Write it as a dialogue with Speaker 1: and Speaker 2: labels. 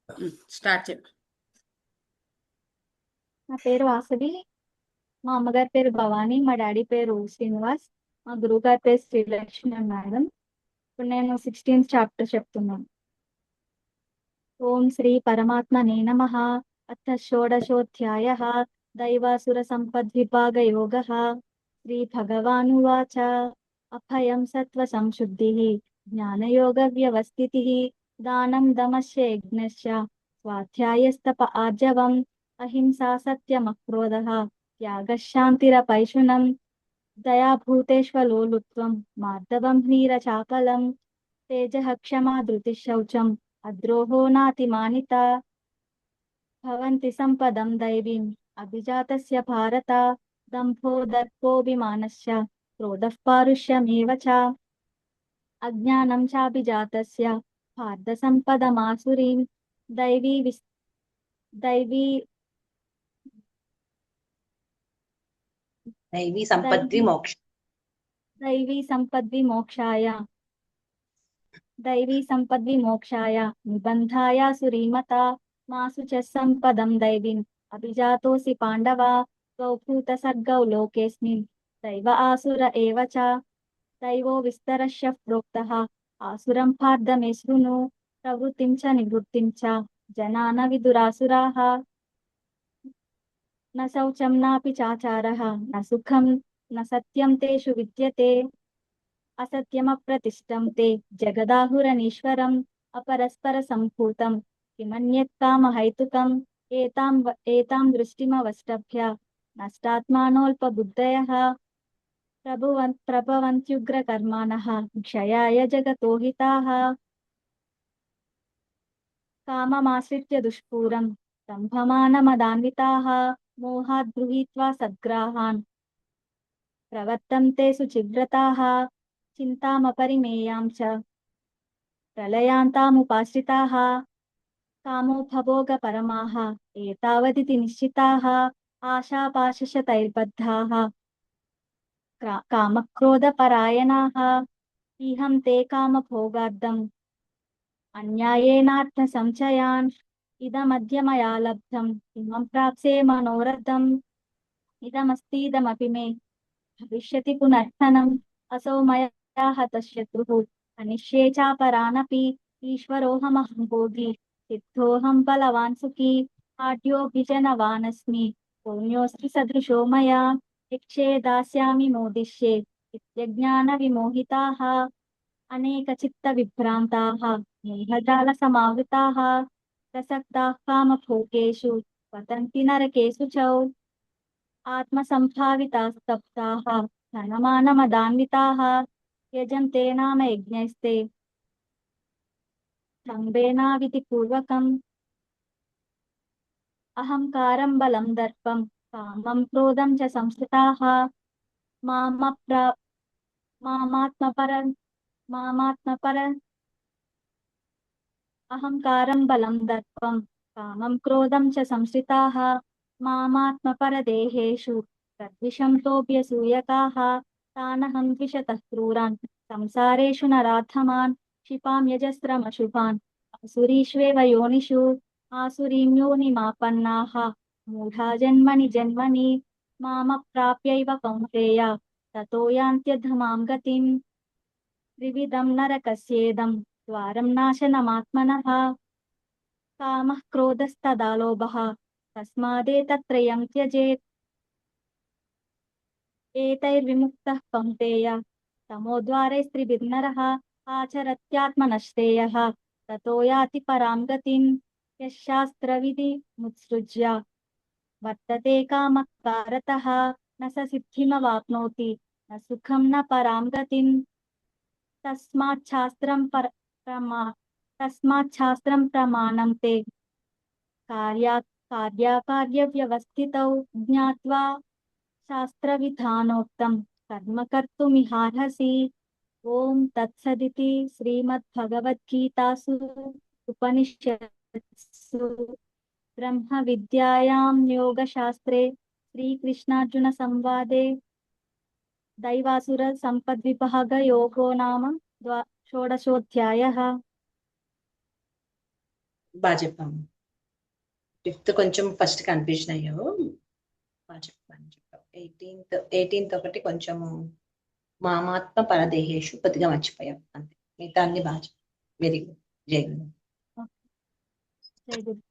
Speaker 1: Start చెప్పు.
Speaker 2: నా పేరు వాసవి. మా అమ్మగారి పేరు భవాని, మా డాడీ పేరు శ్రీనివాస్, మా గురువు గారి పేరు శ్రీలక్ష్మి మేడం. ఇప్పుడు నేను 16th చాప్టర్ చెప్తున్నాను. ఓం శ్రీ పరమాత్మనే నమః. అథ షోడశోऽధ్యాయः. దైవాసుర సంపద్విభాగ యోగः. శ్రీ భగవానువాచ. అభయం సత్వ సంశుద్ధిః, జ్ఞానయోగ వ్యవస్థితిః, దానం దమశ్చ యజ్ఞశ్చ, స్వాధ్యాయస్తప ఆర్జవం, అహింసా సత్యమక్రోధः, త్యాగः శాంతిరపైశునం, దయాభూతేష్వలోలుత్వం, మార్దవం హ్రీరచాపలం, తేజః క్షమా ధృతిః శౌచం, అద్రోహో నాతిమానిత, భవంతి సంపదం దైవీం అభిజాతస్య భారత, దంభో దర్పోऽభిమానశ్చ, క్రోధః పారుష్యమేవ చ, అజ్ఞానం చాభిజాతస్య భారత సంపదమాసురీం, దైవీ విస్ దైవీ
Speaker 3: దైవీ సంపద్వి
Speaker 2: దైవీ
Speaker 3: మోక్ష
Speaker 2: దైవీ సంపద్విమోక్షాయ దైవీ సంపద్విమోక్షాయ నిబంధాయ సురీమత, మాసు చ సంపదం దైవీం అభిజాతోసి పాండవ, ద్వౌ భూత సర్గౌ లోకేస్మిన్ దైవ ఆసుర ఏవ చ, దైవో విస్తరశ్య ప్రోక్తః ఆసురం పార్థ మే శృణు, ప్రవృత్తిం చ నివృత్తిం చ జనా విదురాసురాః, న శౌచం నాపి చాచారః, న సుఖం న సత్యం తేషు విద్యతే, అసత్యమప్రతిష్టం తే జగదాహురనీశ్వరం, అపరస్పర సంభూతం కిమన్యత్ కామహైతుకం, ఏతాం దృష్టిమవష్టభ్య నష్టాత్మానోల్పబుద్ధయః, ప్రభవంత్యుగ్రకర్మాణః క్షయాయ జగతో హితాః, కామమాశ్రిత్య దుష్పూరం దంభమానమదాన్వితాః, మోహాద్ గృహీత్వా సద్గ్రాహాన్ ప్రవర్తంతే శుచివ్రతాః, చింతామపరిమేయాం చ ప్రళయాంతాముపాశ్రితాః, కామోపభోగపరమాః ఏతావదితి నిశ్చితాః, ఆశాపాశశతైర్బద్ధాః కామక్రోధపరాయణాః, ఇహం తే కామభోగార్థం అన్యాయేనార్థ సంచయాన్, ఇదమద్య మయా లబ్ధం ఇమం ప్రాప్సే మనోరథం, ఇదమస్तीदमपि మే భవిష్యతి పునర్థనం, అసౌ మయా హతః శత్రుః అనిష్యే చాపరానపి, ఈశ్వరోహమహం భోగి సిద్ధోహం బలవాన్ సుఖీ, ఆఢ్యోభిజనవానస్మి పుణ్యోస్తి సదృశో మయా, యక్షే దాస్యామి మోదిష్యే ఇత్యజ్ఞాన విమోహితాః, అనేక చిత్త విభ్రాంతాః మూఢజాల సమావృతాః, ప్రసక్తాః కామభోగేషు పతంతి నరకేషు చౌ, ఆత్మసంభావితాస్తప్తాః ధనమానమదాన్వితాః, యజంతే నామ యజ్ఞైస్తే దంభేనావిధి పూర్వకం, అహంకారం బలం దర్పం కామం క్రోధం చ సంస్థితాః, మామప్ర మామాత్మపర మామాత్మపర అహంకారం బలం దర్పం కామం క్రోధం చ సంశ్రితాః, మామాత్మపరదేహేషు ప్రద్విషంతోऽభ్యసూయకాః, తానహం ద్విషతః క్రూరాన్ సంసారేషు నరాధమాన్, క్షిపాం యజస్రమశుభాన్ ఆసురీష్వేవ యోనిషు, ఆసురీం యోనిమాపన్నాః మూఢా జన్మని జన్మని, మామప్రాప్యైవ కౌంతేయ తతో యాంత్యధమాం గతిం, త్రివిధం నరకస్యేదం ద్వారం నాశనమాత్మనః, కామః క్రోధస్తదా లోభः తస్మాదేతత్రయం త్యజేత్, ఏతైర్విముక్తః కౌంతేయ తమోద్వారైస్త్రిభిర్నరः, ఆచరత్యాత్మనః తతో యాతి పరాం గతిం, యః శాస్త్రవిధిముత్సృజ్య వర్తతే కామః కారతः, న స సిద్ధిమవాప్నోతి న సుఖం న పరాం గతిం, తస్మాచ్ఛాస్త్రం తస్మాచ్ఛాస్త్రం ప్రమాణం తే కార్యాకార్య వ్యవస్థితౌ, జ్ఞాత్వా శాస్త్రవిధానోక్తం కర్మ కర్తుమిహార్హసి. ఓం తత్సదితి శ్రీమద్భగవద్గీతాసు ఉపనిషత్సు బ్రహ్మ విద్యాయాం యోగశాస్త్రే శ్రీకృష్ణార్జున సంవాదే దైవాసుర సంపద్విభాగ యోగో నామ షోడశోऽధ్యాయः.
Speaker 1: బాగా చెప్పాము. ఫిఫ్త్ కొంచెం ఫస్ట్ కన్ఫ్యూజన్ అయ్యావు. బాగా చెప్పావు. 18th ఒకటి కొంచెము మామాత్మ పరదేహేషు కొద్దిగా మర్చిపోయాం అంతే. మిగతా అన్ని బాగా చెప్పావు. Very good. జై గురు.
Speaker 2: జై గురు.